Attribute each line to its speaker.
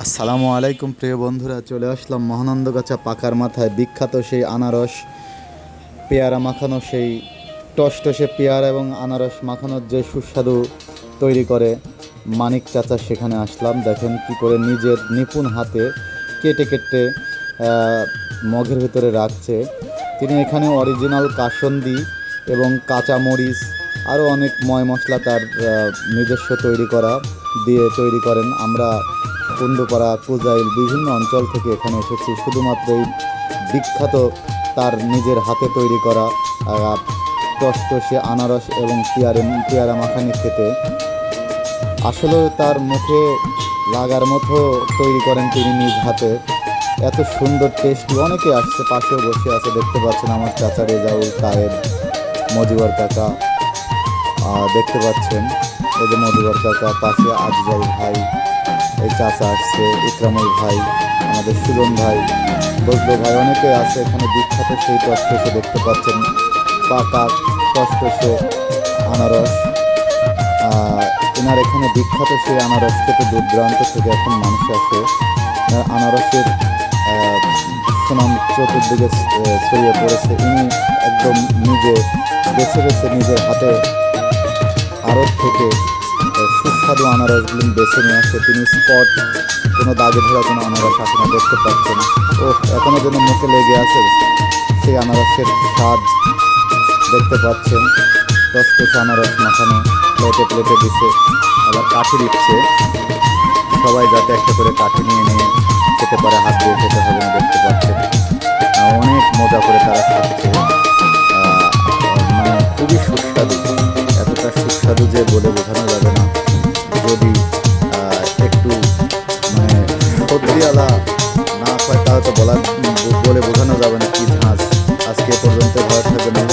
Speaker 1: আসসালামু আলাইকুম প্রিয় বন্ধুরা, চলে আসলাম মহানন্দগাছা পাকার মাথায় বিখ্যাত সেই আনারস পেয়ারা মাখানো, সেই টসটসে পেয়ারা এবং আনারস মাখানোর যে সুস্বাদু তৈরি করে মানিক চাচা, সেখানে আসলাম। দেখেন কি করে নিজের নিপুণ হাতে কেটে কেটে মগের ভিতরে রাখছে। তিনি এখানে অরিজিনাল কাসন্দি এবং কাঁচা মরিচ আরও অনেক ময় মশলা তার নিজস্ব তৈরি করা দিয়ে তৈরি করেন। আমরা কুণ্ডপাড়া, কুজাইল বিভিন্ন অঞ্চল থেকে এখানে এসেছি শুধুমাত্র এই বিখ্যাত তার নিজের হাতে তৈরি করা টসটসে আনারস এবং পেয়ারা মাখানি খেতে। আসলে তার মুখে লাগার মতো তৈরি করেন তিনি নিজ হাতে। এত সুন্দর টেস্টি। অনেকে আসছে, পাশেও বসে আছে, দেখতে পাচ্ছেন আমার চাচা রেজাউল, কায়েদ, মজিবর কাকা দেখতে পাচ্ছেন। এই যে মজিবর কাকা, পাশে আফজাল ভাই, এই চাচা আসছে, ইকরামুল ভাই, আমাদের সুজন ভাই, বজলু ভাই, অনেকে আছে এখানে। বিখ্যাত সেই টসটসে দেখতে পাচ্ছেন, পাকা টসটসে আনারস। এনার এখানে বিখ্যাত সেই আনারস খেতে দূর দূরান্ত থেকে এখন মানুষ আসে। আনারসের সুনাম চতুর্দিকে ছড়িয়ে পড়েছে। ইনি একদম নিজে বেছে বেছে নিজের হাতে আড়ত থেকে সুস্বাদু আনারসগুলো বেছে নিয়ে আসে তিনি। স্পট কোনো দাগে ধরা কোনো আনারস আপনারা দেখতে পাচ্ছেন। ও এখনও যেন মুখে লেগে আছে সেই আনারসের স্বাদ দেখতে পাচ্ছেন। টসটসে আনারস মাখানো প্লেটে প্লেটে দিচ্ছে, আবার কাঠি দিচ্ছে। সবাই যাতে একটা করে কাঠি নিয়ে নিয়ে খেতে পারে, হাত দিয়ে খেতে হবে না। দেখতে পাচ্ছেন অনেক মজা করে তারা খাচ্ছে। মানে খুবই সুস্বাদু, এতটা সুস্বাদু যে বলে বোঝানো যাবে না। যদি একটু মানে সবজিওয়ালা না হয় তাহলে তো বলে বোঝানো যাবে না কি ঝাঁজ। আজকে পর্যন্ত ভালো থাকবেন।